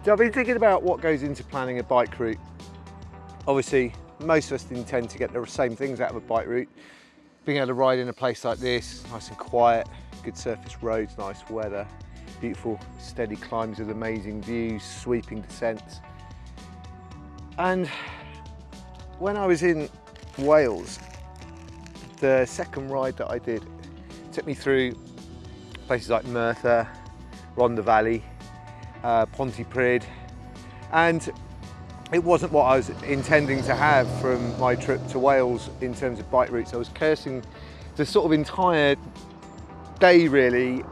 So I've been thinking about what goes into planning a bike route. Obviously, most of us intend to get the same things out of a bike route. Being able to ride in a place like this, nice and quiet, good surface roads, nice weather, beautiful steady climbs with amazing views, sweeping descents. And when I was in Wales, the second ride that I did took me through places like Merthyr, Rhondda Valley, Pontypridd, and it wasn't what I was intending to have from my trip to Wales in terms of bike routes. I was cursing the sort of entire day really.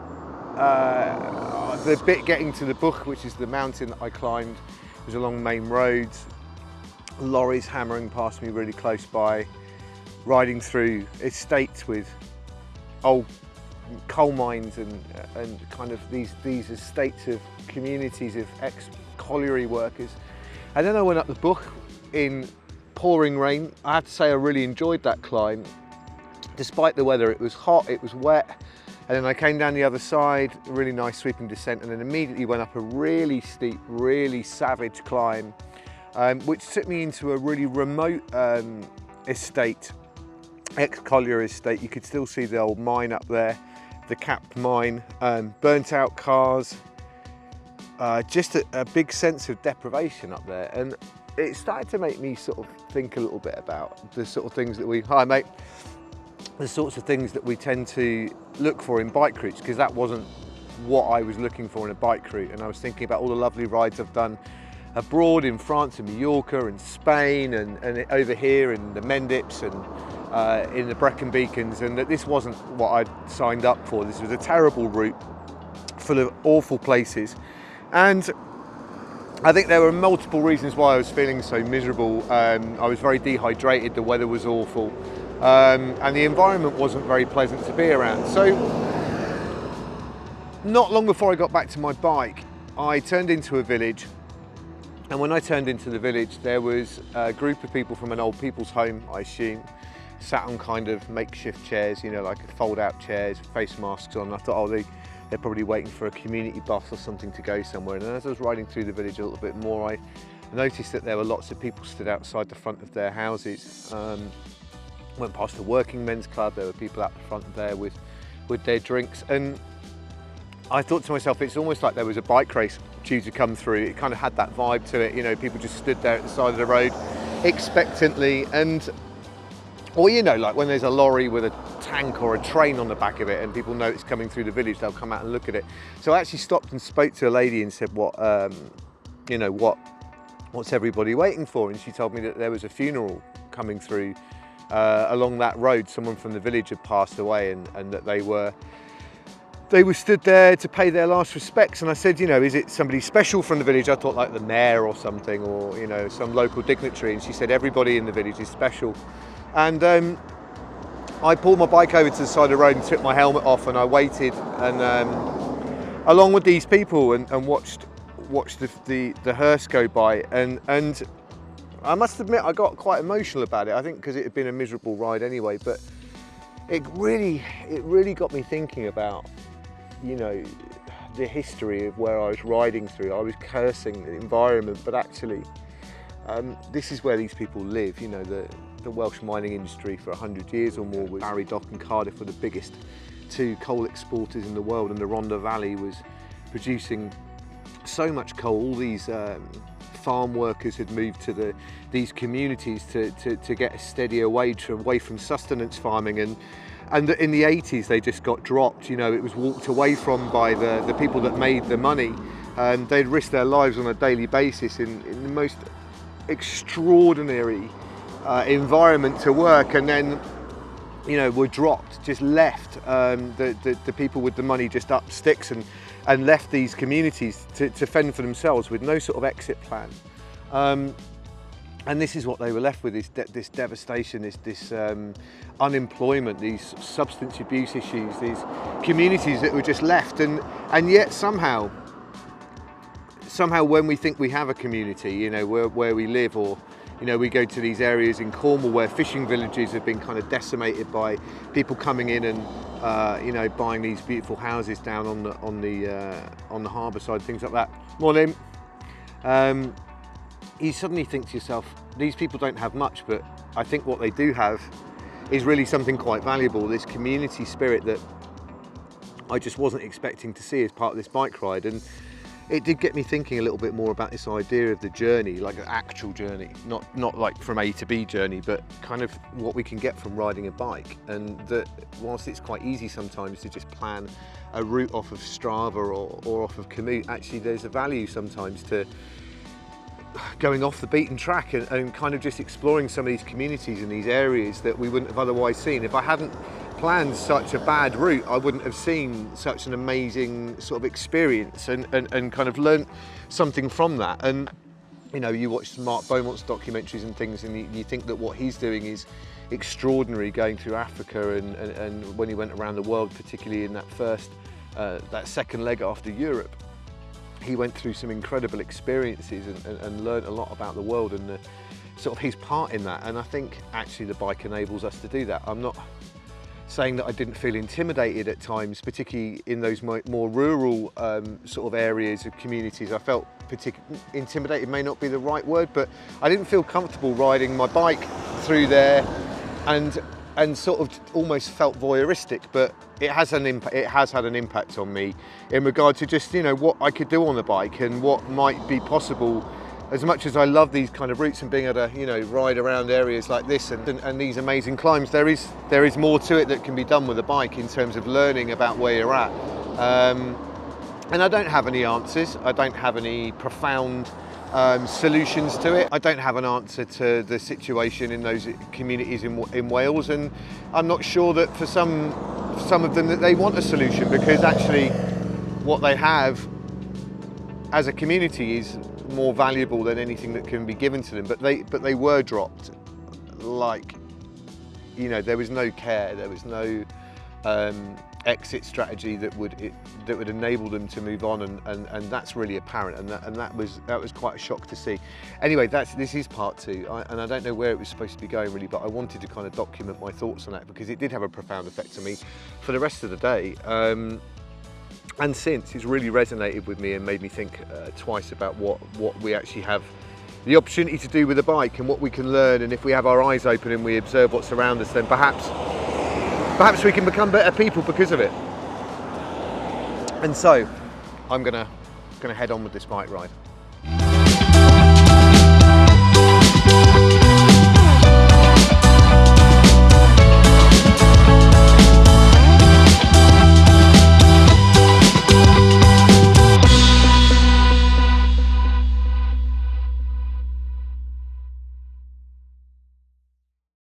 The bit getting to the Buch, which is the mountain that I climbed, was along main roads, lorries hammering past me really close by, riding through estates with old coal mines and kind of these estates of communities of ex-colliery workers. And then I went up the Buch in pouring rain. I have to say I really enjoyed that climb. Despite the weather, it was hot, it was wet. And then I came down the other side, a really nice sweeping descent, and then immediately went up a really steep, really savage climb, which took me into a really remote estate, ex-colliery estate. You could still see the old mine up there, the capped mine, burnt out cars, just a big sense of deprivation up there. And it started to make me sort of think a little bit about the sort of things that the sorts of things that we tend to look for in bike routes, because that wasn't what I was looking for in a bike route. And I was thinking about all the lovely rides I've done abroad in France and Mallorca and Spain and over here in the Mendips and in the BRECON beacons, and that this wasn't what I'd signed up for. This was a terrible route full of awful places. And I think there were multiple reasons why I was feeling so miserable. I was very dehydrated, the weather was awful. And the environment wasn't very pleasant to be around. So not long before I got back to my bike, I turned into a village. And when I turned into the village, there was a group of people from an old people's home, I assume, sat on kind of makeshift chairs, you know, like fold-out chairs, face masks on. I thought, oh, they're probably waiting for a community bus or something to go somewhere. And as I was riding through the village a little bit more, I noticed that there were lots of people stood outside the front of their houses. Went past the working men's club, there were people out the front there with their drinks, and I thought to myself, it's almost like there was a bike race due to come through. It kind of had that vibe to it, you know, people just stood there at the side of the road expectantly, or you know, like when there's a lorry with a tank or a train on the back of it and people know it's coming through the village, they'll come out and look at it. So I actually stopped and spoke to a lady and said, you know, what's everybody waiting for? And she told me that there was a funeral coming through along that road. Someone from the village had passed away, and that they were stood there to pay their last respects. And I said, you know, is it somebody special from the village? I thought like the mayor or something, or you know, some local dignitary. And she said everybody in the village is special. And I pulled my bike over to the side of the road and took my helmet off, and I waited and along with these people and watched the hearse go by, and I must admit I got quite emotional about it. I think because it had been a miserable ride anyway, but it really got me thinking about, you know, the history of where I was riding through. I was cursing the environment, but actually this is where these people live. You know, the Welsh mining industry for 100 years or more was Barry Dock and Cardiff were the biggest two coal exporters in the world, and the Rhondda Valley was producing so much coal. All these farm workers had moved to these communities to get a steadier wage away from sustenance farming, and in the 80s they just got dropped. You know, it was walked away from by the people that made the money, and they'd risk their lives on a daily basis in the most extraordinary environment to work, and then, you know, were dropped, just left. The people with the money just up sticks and left these communities to fend for themselves with no sort of exit plan. And this is what they were left with, this devastation, this unemployment, these substance abuse issues, these communities that were just left. And yet somehow when we think we have a community, you know, where we live, or you know, we go to these areas in Cornwall where fishing villages have been kind of decimated by people coming in and you know, buying these beautiful houses down on the harbour side, things like that. Morning. you suddenly think to yourself, these people don't have much, but I think what they do have is really something quite valuable, this community spirit that I just wasn't expecting to see as part of this bike ride. And it did get me thinking a little bit more about this idea of the journey, like an actual journey, not like from A to B journey, but kind of what we can get from riding a bike. And that whilst it's quite easy sometimes to just plan a route off of Strava or off of Komoot, actually there's a value sometimes to going off the beaten track and kind of just exploring some of these communities and these areas that we wouldn't have otherwise seen. If I hadn't planned such a bad route, I wouldn't have seen such an amazing sort of experience and kind of learnt something from that. And you know, you watch Mark Beaumont's documentaries and things, and you think that what he's doing is extraordinary, going through Africa and when he went around the world, particularly in that second leg after Europe, he went through some incredible experiences and learned a lot about the world and sort of his part in that. And I think actually the bike enables us to do that. I'm not saying that I didn't feel intimidated at times, particularly in those more rural sort of areas of communities. I felt intimidated may not be the right word, but I didn't feel comfortable riding my bike through there and sort of almost felt voyeuristic, but it has had an impact on me in regard to just, you know, what I could do on the bike and what might be possible. As much as I love these kind of routes and being able to, you know, ride around areas like this and these amazing climbs, there is more to it that can be done with a bike in terms of learning about where you're at. And I don't have any answers. I don't have any profound solutions to it. I don't have an answer to the situation in those communities in Wales, and I'm not sure that for some of them that they want a solution, because actually what they have as a community is more valuable than anything that can be given to them. But they were dropped, like, you know, there was no care, there was no exit strategy that would enable them to move on, and that's really apparent, and that was quite a shock to see. Anyway, this is part two, and I don't know where it was supposed to be going really, but I wanted to kind of document my thoughts on that because it did have a profound effect on me for the rest of the day. And since, it's really resonated with me and made me think twice about what we actually have the opportunity to do with a bike and what we can learn. And if we have our eyes open and we observe what's around us, then perhaps we can become better people because of it. And so I'm gonna head on with this bike ride.